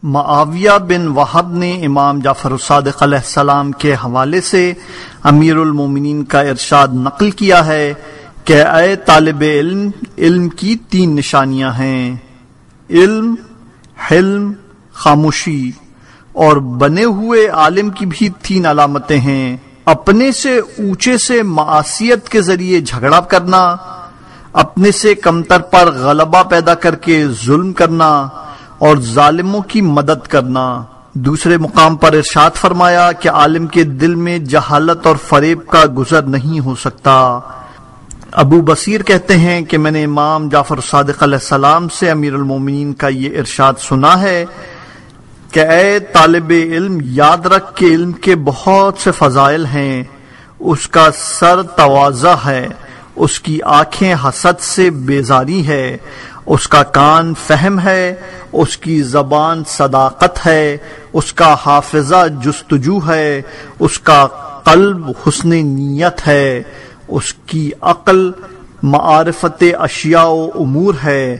معاویہ بن وہب نے امام جعفر الصادق علیہ السلام کے حوالے سے امیر المومنین کا ارشاد نقل کیا ہے کہ اے طالب علم، علم کی 3 نشانیاں ہیں: علم، حلم، خاموشی، اور بنے ہوئے عالم کی بھی 3 علامتیں ہیں: اپنے سے اونچے سے معصیت کے ذریعے جھگڑا کرنا، اپنے سے کمتر پر غلبہ پیدا کر کے ظلم کرنا، اور ظالموں کی مدد کرنا۔ دوسرے مقام پر ارشاد فرمایا کہ عالم کے دل میں جہالت اور فریب کا گزر نہیں ہو سکتا۔ ابو بصیر کہتے ہیں کہ میں نے امام جعفر الصادق علیہ السلام سے امیر المومنین کا یہ ارشاد سنا ہے کہ اے طالب علم، یاد رکھ کہ علم کے بہت سے فضائل ہیں۔ اس کا سر تواضع ہے، اس کی آنکھیں حسد سے بیزاری ہے، اس کا کان فہم ہے، اس کی زبان صداقت ہے، اس کا حافظہ جستجو ہے، اس کا قلب حسن نیت ہے، اس کی عقل معرفت اشیاء و امور ہے،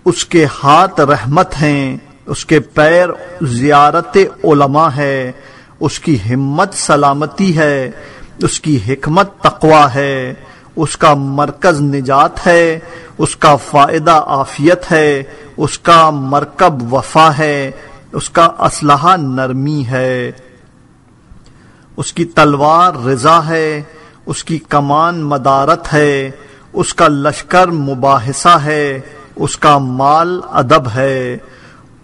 اس کے ہاتھ رحمت ہیں، اس کے پیر زیارت علماء ہے، اس کی ہمت سلامتی ہے، اس کی حکمت تقوی ہے، اس کا مرکز نجات ہے، اس کا فائدہ عافیت ہے، اس کا مرکب وفا ہے، اس کا اسلحہ نرمی ہے، اس کی تلوار رضا ہے، اس کی کمان مدارت ہے، اس کا لشکر مباحثہ ہے، اس کا مال ادب ہے،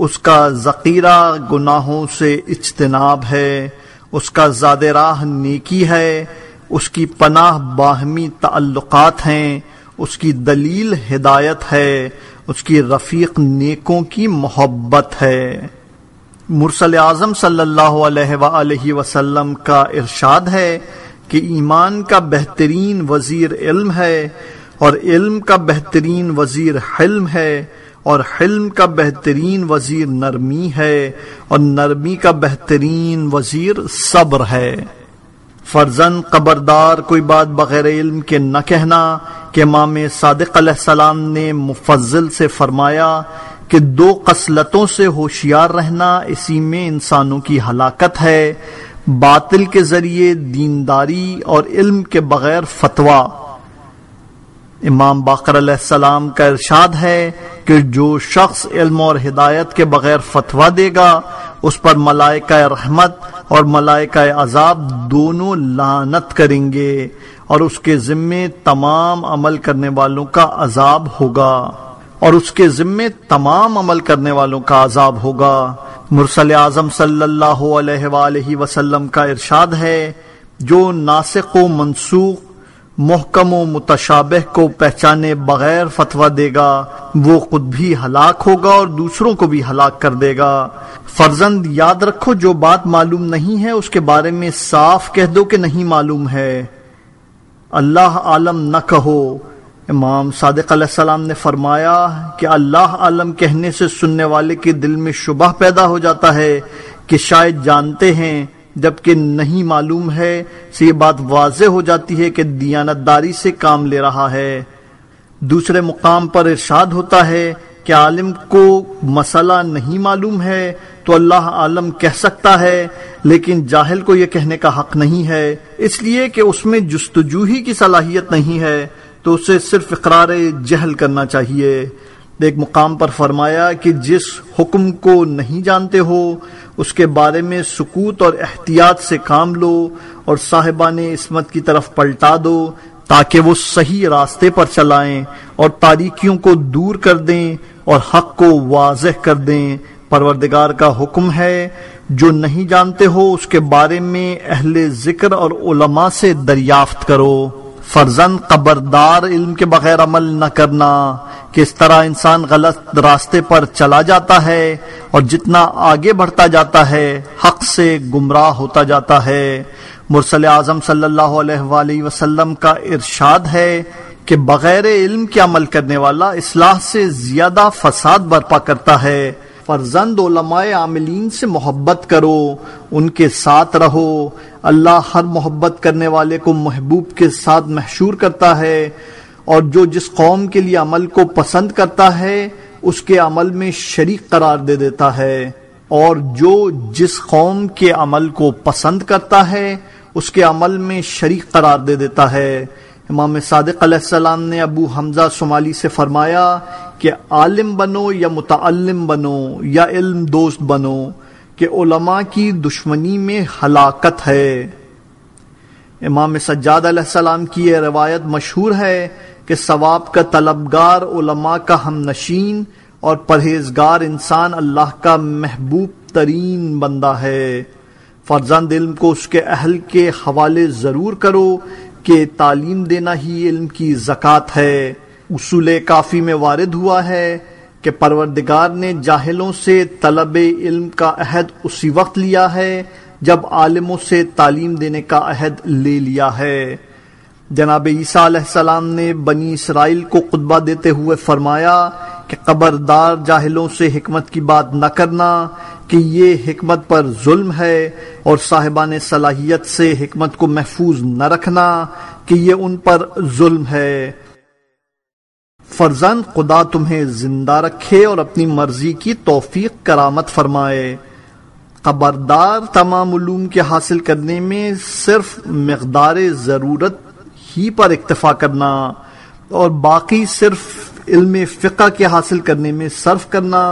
اس کا ذخیرہ گناہوں سے اجتناب ہے، اس کا زاد راہ نیکی ہے، اس کی پناہ باہمی تعلقات ہیں، اس کی دلیل ہدایت ہے، اس کی رفیق نیکوں کی محبت ہے۔ مرسل اعظم صلی اللہ علیہ وآلہ وسلم کا ارشاد ہے کہ ایمان کا بہترین وزیر علم ہے، اور علم کا بہترین وزیر حلم ہے، اور حلم کا بہترین وزیر نرمی ہے، اور نرمی کا بہترین وزیر صبر ہے۔ فرزند خبردار کوئی بات بغیر علم کے نہ کہنا، کہ امام صادق علیہ السلام نے مفضل سے فرمایا کہ 2 خصلتوں سے ہوشیار رہنا، اسی میں انسانوں کی ہلاکت ہے: باطل کے ذریعے دینداری اور علم کے بغیر فتویٰ۔ امام باقر علیہ السلام کا ارشاد ہے کہ جو شخص علم اور ہدایت کے بغیر فتویٰ دے گا، اس پر ملائکہ رحمت اور ملائکہ عذاب دونوں لعنت کریں گے، اور اس کے ذمے تمام عمل کرنے والوں کا عذاب ہوگا، مرسل اعظم صلی اللہ علیہ وآلہ وسلم کا ارشاد ہے: جو ناسخ و منسوخ، محکم و متشابہ کو پہچانے بغیر فتویٰ دے گا، وہ خود بھی ہلاک ہوگا اور دوسروں کو بھی ہلاک کر دے گا۔ فرزند یاد رکھو، جو بات معلوم نہیں ہے اس کے بارے میں صاف کہہ دو کہ نہیں معلوم ہے، اللہ عالم نہ کہو۔ امام صادق علیہ السلام نے فرمایا کہ اللہ عالم کہنے سے سننے والے کے دل میں شبہ پیدا ہو جاتا ہے کہ شاید جانتے ہیں، جبکہ نہیں معلوم ہے، سے یہ بات واضح ہو جاتی ہے کہ دیانتداری سے کام لے رہا ہے۔ دوسرے مقام پر ارشاد ہوتا ہے کہ عالم کو مسئلہ نہیں معلوم ہے تو اللہ عالم کہہ سکتا ہے، لیکن جاہل کو یہ کہنے کا حق نہیں ہے، اس لیے کہ اس میں جستجوہی کی صلاحیت نہیں ہے، تو اسے صرف اقرار جہل کرنا چاہیے۔ ایک مقام پر فرمایا کہ جس حکم کو نہیں جانتے ہو اس کے بارے میں سکوت اور احتیاط سے کام لو، اور صاحبان عصمت کی طرف پلٹا دو تاکہ وہ صحیح راستے پر چلائیں اور تاریکیوں کو دور کر دیں اور حق کو واضح کر دیں۔ پروردگار کا حکم ہے جو نہیں جانتے ہو اس کے بارے میں اہل ذکر اور علماء سے دریافت کرو۔ فرزند خبردار علم کے بغیر عمل نہ کرنا، کہ اس طرح انسان غلط راستے پر چلا جاتا ہے، اور جتنا آگے بڑھتا جاتا ہے حق سے گمراہ ہوتا جاتا ہے۔ مرسل اعظم صلی اللہ علیہ وآلہ وسلم کا ارشاد ہے کہ بغیر علم کے عمل کرنے والا اصلاح سے زیادہ فساد برپا کرتا ہے۔ فرزند علماء عاملین سے محبت کرو، ان کے ساتھ رہو، اللہ ہر محبت کرنے والے کو محبوب کے ساتھ محشور کرتا ہے، اور جو جس قوم کے لیے عمل کو پسند کرتا ہے اس کے عمل میں شریک قرار دے دیتا ہے۔ اور جو جس قوم کے عمل کو پسند کرتا ہے اس کے عمل میں شریک قرار دے دیتا ہے۔ امام صادق علیہ السلام نے ابو حمزہ صومالی سے فرمایا کہ عالم بنو یا متعلم بنو یا علم دوست بنو کہ علماء کی دشمنی میں ہلاکت ہے۔ امام سجاد علیہ السلام کی یہ روایت مشہور ہے کہ ثواب کا طلبگار علماء کا ہم نشین اور پرہیزگار انسان اللہ کا محبوب ترین بندہ ہے۔ فرزند علم کو اس کے اہل کے حوالے ضرور کرو کہ تعلیم دینا ہی علم کی زکوٰۃ ہے۔ اصول کافی میں وارد ہوا ہے کہ پروردگار نے جاہلوں سے طلب علم کا عہد اسی وقت لیا ہے جب عالموں سے تعلیم دینے کا عہد لے لیا ہے۔ جناب عیسیٰ علیہ السلام نے بنی اسرائیل کو خطبہ دیتے ہوئے فرمایا کہ خبردار جاہلوں سے حکمت کی بات نہ کرنا کہ یہ حکمت پر ظلم ہے، اور صاحبان صلاحیت سے حکمت کو محفوظ نہ رکھنا کہ یہ ان پر ظلم ہے۔ فرزند خدا تمہیں زندہ رکھے اور اپنی مرضی کی توفیق کرامت فرمائے۔ خبردار تمام علوم کے حاصل کرنے میں صرف مقدار ضرورت ہی پر اکتفا کرنا اور باقی صرف علم فقہ کے حاصل کرنے میں صرف کرنا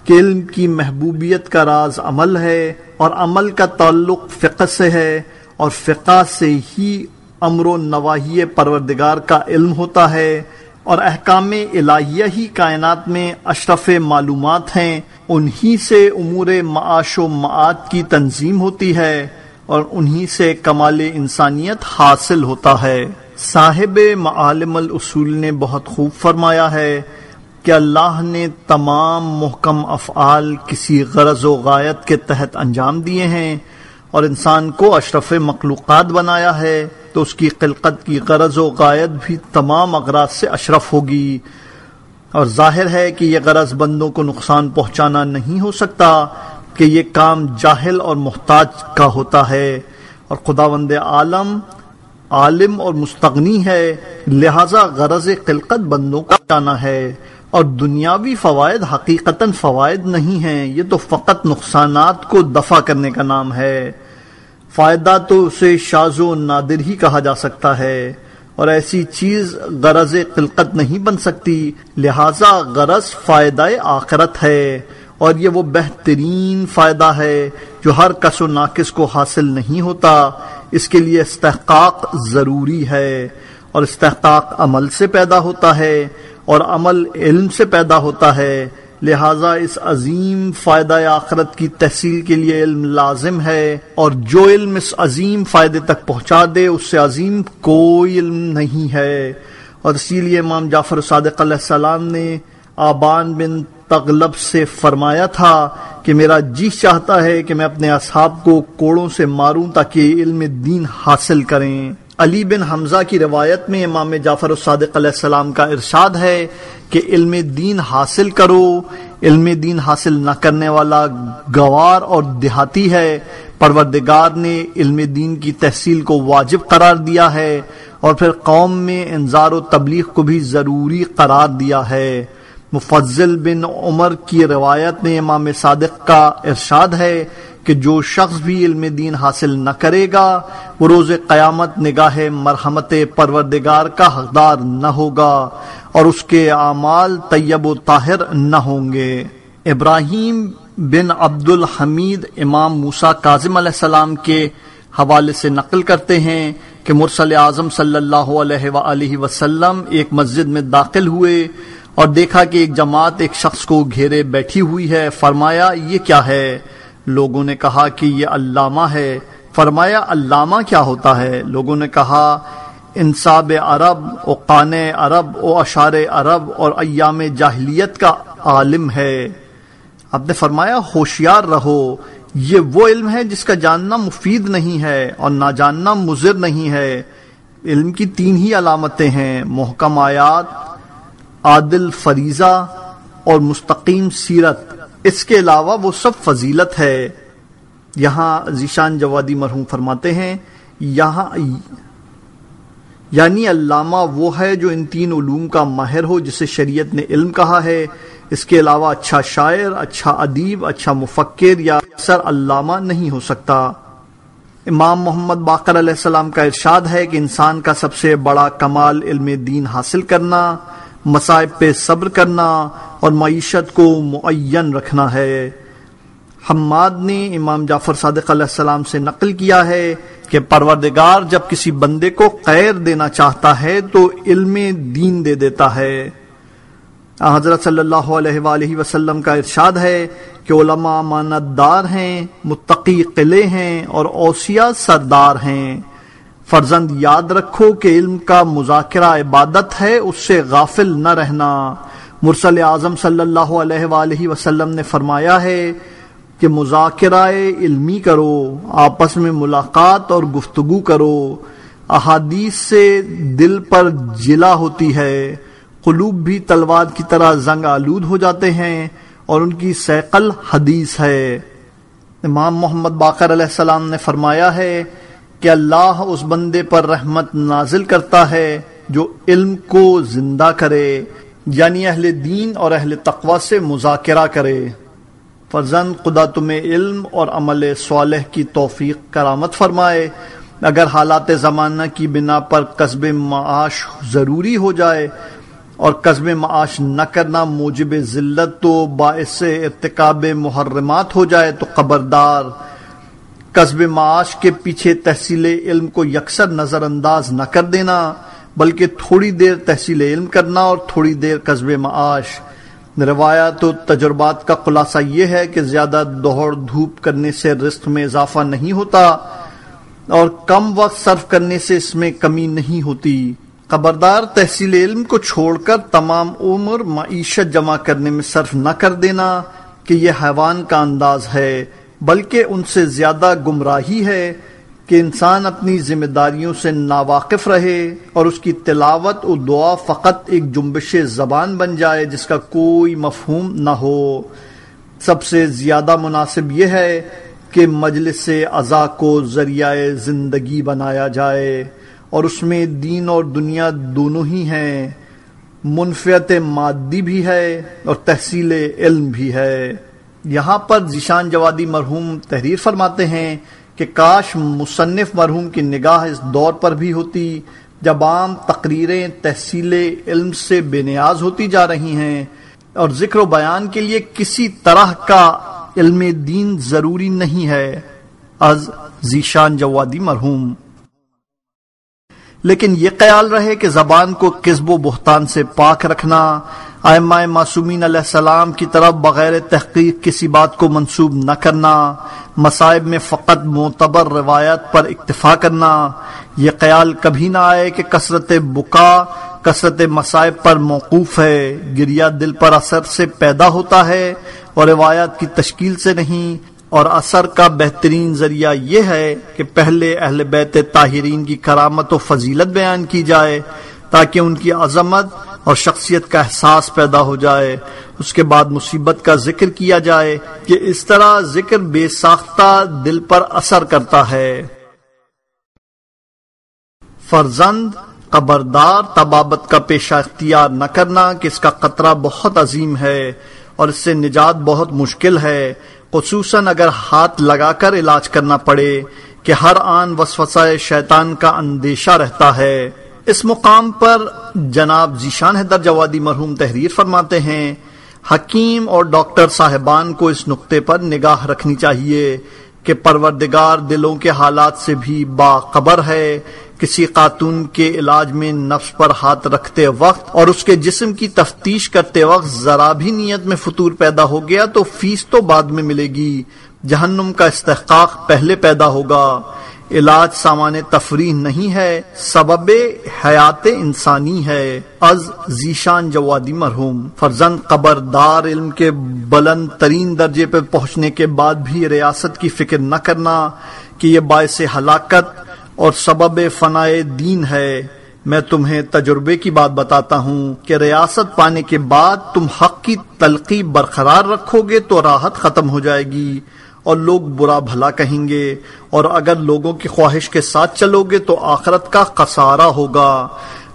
کہ علم کی محبوبیت کا راز عمل ہے، اور عمل کا تعلق فقہ سے ہے، اور فقہ سے ہی امر و نواہی پروردگار کا علم ہوتا ہے، اور احکام الہیہ ہی کائنات میں اشرف معلومات ہیں، انہی سے امور معاش و معاد کی تنظیم ہوتی ہے، اور انہی سے کمال انسانیت حاصل ہوتا ہے۔ صاحب معالم الاصول نے بہت خوب فرمایا ہے کہ اللہ نے تمام محکم افعال کسی غرض و غایت کے تحت انجام دیے ہیں، اور انسان کو اشرف مخلوقات بنایا ہے تو اس کی خلقت کی غرض و غایت بھی تمام اغراض سے اشرف ہوگی، اور ظاہر ہے کہ یہ غرض بندوں کو نقصان پہنچانا نہیں ہو سکتا کہ یہ کام جاہل اور محتاج کا ہوتا ہے، اور خداوند عالم عالم اور مستغنی ہے، لہذا غرض خلقت بندوں کا جانا ہے، اور دنیاوی فوائد حقیقتاً فوائد نہیں ہیں، یہ تو فقط نقصانات کو دفع کرنے کا نام ہے۔ فائدہ تو اسے شاذ و نادر ہی کہا جا سکتا ہے، اور ایسی چیز غرض خلقت نہیں بن سکتی، لہذا غرض فائدہ آخرت ہے، اور یہ وہ بہترین فائدہ ہے جو ہر کس و ناقص کو حاصل نہیں ہوتا۔ اس کے لیے استحقاق ضروری ہے، اور استحقاق عمل سے پیدا ہوتا ہے، اور عمل علم سے پیدا ہوتا ہے، لہذا اس عظیم فائدہ آخرت کی تحصیل کے لیے علم لازم ہے، اور جو علم اس عظیم فائدے تک پہنچا دے اس سے عظیم کوئی علم نہیں ہے۔ اور اسی لیے امام جعفر صادق علیہ السلام نے آبان بن تغلب سے فرمایا تھا کہ میرا جی چاہتا ہے کہ میں اپنے اصحاب کو کوڑوں سے ماروں تاکہ علم دین حاصل کریں۔ علی بن حمزہ کی روایت میں امام جعفر الصادق علیہ السلام کا ارشاد ہے کہ علم دین حاصل کرو، علم دین حاصل نہ کرنے والا گوار اور دیہاتی ہے۔ پروردگار نے علم دین کی تحصیل کو واجب قرار دیا ہے، اور پھر قوم میں انذار و تبلیغ کو بھی ضروری قرار دیا ہے۔ مفضل بن عمر کی روایت میں امام صادق کا ارشاد ہے کہ جو شخص بھی علم دین حاصل نہ کرے گا وہ روز قیامت نگاہ مرحمت پروردگار کا حقدار نہ ہوگا، اور اس کے اعمال طیب و طاہر نہ ہوں گے۔ ابراہیم بن عبد الحمید امام موسیٰ کاظم علیہ السلام کے حوالے سے نقل کرتے ہیں کہ مرسل اعظم صلی اللہ علیہ وآلہ وسلم ایک مسجد میں داخل ہوئے اور دیکھا کہ ایک جماعت ایک شخص کو گھیرے بیٹھی ہوئی ہے۔ فرمایا یہ کیا ہے؟ لوگوں نے کہا کہ یہ علامہ ہے۔ فرمایا علامہ کیا ہوتا ہے؟ لوگوں نے کہا انصاب عرب و قانع عرب و اشعار عرب اور ایام جاہلیت کا عالم ہے۔ آپ نے فرمایا ہوشیار رہو، یہ وہ علم ہے جس کا جاننا مفید نہیں ہے اور نہ جاننا مضر نہیں ہے۔ علم کی تین ہی علامتیں ہیں، محکم آیات، عادل فریضہ اور مستقیم سیرت، اس کے علاوہ وہ سب فضیلت ہے۔ یہاں ذیشان جوادی مرحوم فرماتے ہیں یعنی علامہ وہ ہے جو ان تین علوم کا ماہر ہو جسے شریعت نے علم کہا ہے۔ اس کے علاوہ اچھا شاعر، اچھا ادیب، اچھا مفکر یا اکثر علامہ نہیں ہو سکتا۔ امام محمد باقر علیہ السلام کا ارشاد ہے کہ انسان کا سب سے بڑا کمال علم دین حاصل کرنا، مصائب پہ صبر کرنا اور معیشت کو معین رکھنا ہے۔ حماد نے امام جعفر صادق علیہ السلام سے نقل کیا ہے کہ پروردگار جب کسی بندے کو خیر دینا چاہتا ہے تو علم دین دے دیتا ہے۔ حضرت صلی اللہ علیہ وآلہ وسلم کا ارشاد ہے کہ علماء امانت دار ہیں، متقی قلعے ہیں اور اوصیاء سردار ہیں۔ فرزند یاد رکھو کہ علم کا مذاکرہ عبادت ہے، اس سے غافل نہ رہنا۔ مرسل اعظم صلی اللہ علیہ وآلہ وسلم نے فرمایا ہے کہ مذاکرہ علمی کرو، آپس میں ملاقات اور گفتگو کرو۔ احادیث سے دل پر جلا ہوتی ہے، قلوب بھی تلوار کی طرح زنگ آلود ہو جاتے ہیں اور ان کی ثقل حدیث ہے۔ امام محمد باقر علیہ السلام نے فرمایا ہے کہ اللہ اس بندے پر رحمت نازل کرتا ہے جو علم کو زندہ کرے، یعنی اہل دین اور اہل تقوی سے مذاکرہ کرے۔ فرزند خدا تمہیں علم اور عمل صالح کی توفیق کرامت فرمائے۔ اگر حالات زمانہ کی بنا پر کسب معاش ضروری ہو جائے اور کسب معاش نہ کرنا موجب ذلت تو باعث ارتکاب محرمات ہو جائے تو خبردار، کسب معاش کے پیچھے تحصیل علم کو یکسر نظر انداز نہ کر دینا، بلکہ تھوڑی دیر تحصیل علم کرنا اور تھوڑی دیر کسب معاش۔ روایات و تجربات کا خلاصہ یہ ہے کہ زیادہ دوڑ دھوپ کرنے سے رزق میں اضافہ نہیں ہوتا اور کم وقت صرف کرنے سے اس میں کمی نہیں ہوتی۔ خبردار، تحصیل علم کو چھوڑ کر تمام عمر معیشت جمع کرنے میں صرف نہ کر دینا کہ یہ حیوان کا انداز ہے، بلکہ ان سے زیادہ گمراہی ہے کہ انسان اپنی ذمہ داریوں سے ناواقف رہے اور اس کی تلاوت و دعا فقط ایک جنبش زبان بن جائے جس کا کوئی مفہوم نہ ہو۔ سب سے زیادہ مناسب یہ ہے کہ مجلس عزا کو ذریعہ زندگی بنایا جائے اور اس میں دین اور دنیا دونوں ہی ہیں، منفعت مادی بھی ہے اور تحصیل علم بھی ہے۔ یہاں پر ذیشان جوادی مرحوم تحریر فرماتے ہیں کہ کاش مصنف مرحوم کی نگاہ اس دور پر بھی ہوتی جب عام تقریریں تحصیل علم سے بے نیاز ہوتی جا رہی ہیں اور ذکر و بیان کے لیے کسی طرح کا علم دین ضروری نہیں ہے۔ از ذیشان جوادی مرحوم۔ لیکن یہ خیال رہے کہ زبان کو کذب و بہتان سے پاک رکھنا، ائمہ معصومین علیہ السلام کی طرف بغیر تحقیق کسی بات کو منسوب نہ کرنا، مصائب میں فقط معتبر روایت پر اکتفا کرنا، یہ خیال کبھی نہ آئے کہ کثرت بکا کثرت مصائب پر موقوف ہے، گریہ دل پر اثر سے پیدا ہوتا ہے اور روایات کی تشکیل سے نہیں، اور اثر کا بہترین ذریعہ یہ ہے کہ پہلے اہل بیت طاہرین کی کرامت و فضیلت بیان کی جائے تاکہ ان کی عظمت اور شخصیت کا احساس پیدا ہو جائے، اس کے بعد مصیبت کا ذکر کیا جائے کہ اس طرح ذکر بے ساختہ دل پر اثر کرتا ہے۔ فرزند، خبردار طبابت کا پیشہ اختیار نہ کرنا کہ اس کا خطرہ بہت عظیم ہے اور اس سے نجات بہت مشکل ہے، خصوصاً اگر ہاتھ لگا کر علاج کرنا پڑے کہ ہر آن وسوسہ شیطان کا اندیشہ رہتا ہے۔ اس مقام پر جناب ذیشان حیدر جوادی مرحوم تحریر فرماتے ہیں، حکیم اور ڈاکٹر صاحبان کو اس نقطے پر نگاہ رکھنی چاہیے کہ پروردگار دلوں کے حالات سے بھی باخبر ہے۔ کسی خاتون کے علاج میں نفس پر ہاتھ رکھتے وقت اور اس کے جسم کی تفتیش کرتے وقت ذرا بھی نیت میں فطور پیدا ہو گیا تو فیس تو بعد میں ملے گی، جہنم کا استحقاق پہلے پیدا ہوگا۔ علاج سامان تفریح نہیں ہے، سبب حیات انسانی ہے۔ از ذیشان جوادی مرحوم۔ فرزند، خبردار، علم کے بلند ترین درجے پر پہنچنے کے بعد بھی ریاست کی فکر نہ کرنا کہ یہ باعث ہلاکت اور سبب فنائے دین ہے۔ میں تمہیں تجربے کی بات بتاتا ہوں کہ ریاست پانے کے بعد تم حق کی تلقی برقرار رکھو گے تو راحت ختم ہو جائے گی اور لوگ برا بھلا کہیں گے، اور اگر لوگوں کی خواہش کے ساتھ چلو گے تو آخرت کا خسارہ ہوگا۔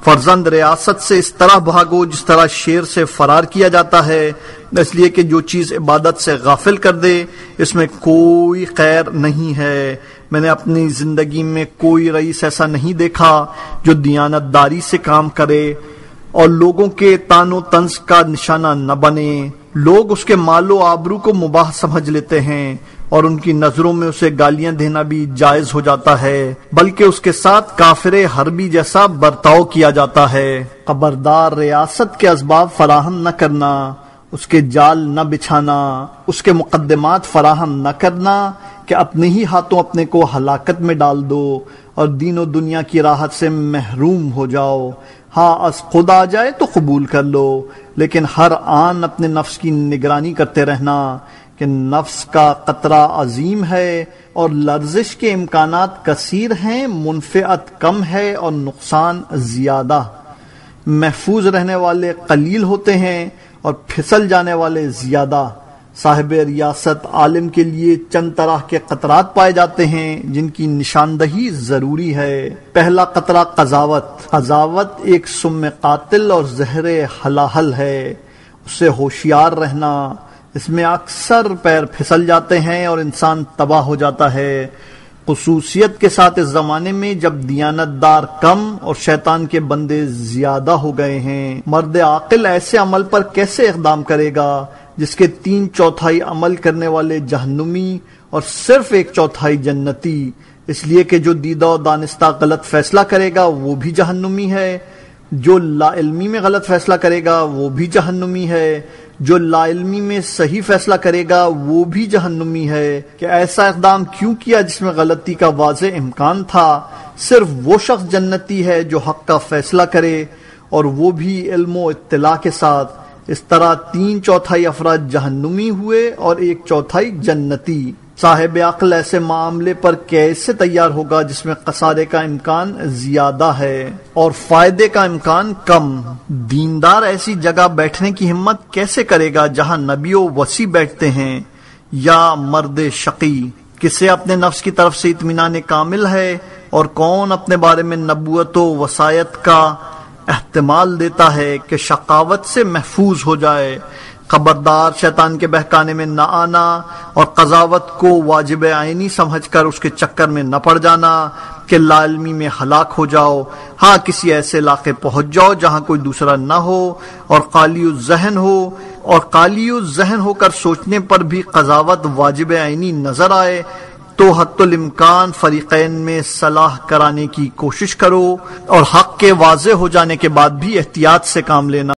فرزند ریاست سے اس طرح بھاگو جس طرح شیر سے فرار کیا جاتا ہے، اس لیے کہ جو چیز عبادت سے غافل کر دے اس میں کوئی خیر نہیں ہے۔ میں نے اپنی زندگی میں کوئی رئیس ایسا نہیں دیکھا جو دیانتداری سے کام کرے اور لوگوں کے طعن و طنز کا نشانہ نہ بنے۔ لوگ اس کے مال و آبرو کو مباح سمجھ لیتے ہیں اور ان کی نظروں میں اسے گالیاں دینا بھی جائز ہو جاتا ہے، بلکہ اس کے ساتھ کافر حربی جیسا برتاؤ کیا جاتا ہے۔ خبردار، ریاست کے اسباب فراہم نہ کرنا، اس کے جال نہ بچھانا، اس کے مقدمات فراہم نہ کرنا کہ اپنے ہی ہاتھوں اپنے کو ہلاکت میں ڈال دو اور دین و دنیا کی راحت سے محروم ہو جاؤ۔ ہاں، از خود آ جائے تو قبول کر لو، لیکن ہر آن اپنے نفس کی نگرانی کرتے رہنا کہ نفس کا قطرہ عظیم ہے اور لرزش کے امکانات کثیر ہیں، منفعت کم ہے اور نقصان زیادہ۔ محفوظ رہنے والے قلیل ہوتے ہیں اور پھسل جانے والے زیادہ۔ صاحب ریاست عالم کے لیے چند طرح کے قطرات پائے جاتے ہیں جن کی نشاندہی ضروری ہے۔ پہلا قطرہ قضاوت۔ قضاوت ایک سم قاتل اور زہر حلاحل ہے، اس سے ہوشیار رہنا۔ اس میں اکثر پیر پھسل جاتے ہیں اور انسان تباہ ہو جاتا ہے، خصوصیت کے ساتھ اس زمانے میں جب دیانتدار کم اور شیطان کے بندے زیادہ ہو گئے ہیں۔ مرد عاقل ایسے عمل پر کیسے اقدام کرے گا جس کے 3/4 عمل کرنے والے جہنمی اور صرف 1/4 جنتی؟ اس لیے کہ جو دیدہ و دانستہ غلط فیصلہ کرے گا وہ بھی جہنمی ہے، جو لا علمی میں غلط فیصلہ کرے گا وہ بھی جہنمی ہے، جو لا علمی میں صحیح فیصلہ کرے گا وہ بھی جہنمی ہے۔ کہ ایسا اقدام کیوں کیا جس میں غلطی کا واضح امکان تھا؟ صرف وہ شخص جنتی ہے جو حق کا فیصلہ کرے اور وہ بھی علم و اطلاع کے ساتھ۔ اس طرح 3/4 افراد جہنمی ہوئے اور 1/4 جنتی۔ صاحب عقل ایسے معاملے پر کیسے تیار ہوگا جس میں خسارے کا امکان زیادہ ہے اور فائدے کا امکان کم؟ دیندار ایسی جگہ بیٹھنے کی ہمت کیسے کرے گا جہاں نبی و وصی بیٹھتے ہیں؟ یا مرد شقی، کسے اپنے نفس کی طرف سے اطمینان کامل ہے اور کون اپنے بارے میں نبوت و وصایت کا احتمال دیتا ہے کہ شقاوت سے محفوظ ہو جائے؟ خبردار، شیطان کے بہکانے میں نہ آنا اور قضاوت کو واجب عینی سمجھ کر اس کے چکر میں نہ پڑ جانا کہ لا علمی میں ہلاک ہو جاؤ۔ ہاں، کسی ایسے علاقے پہنچ جاؤ جہاں کوئی دوسرا نہ ہو اور خالی الذہن ہو کر سوچنے پر بھی قضاوت واجب عینی نظر آئے تو حتی الامکان فریقین میں صلاح کرانے کی کوشش کرو اور حق کے واضح ہو جانے کے بعد بھی احتیاط سے کام لینا۔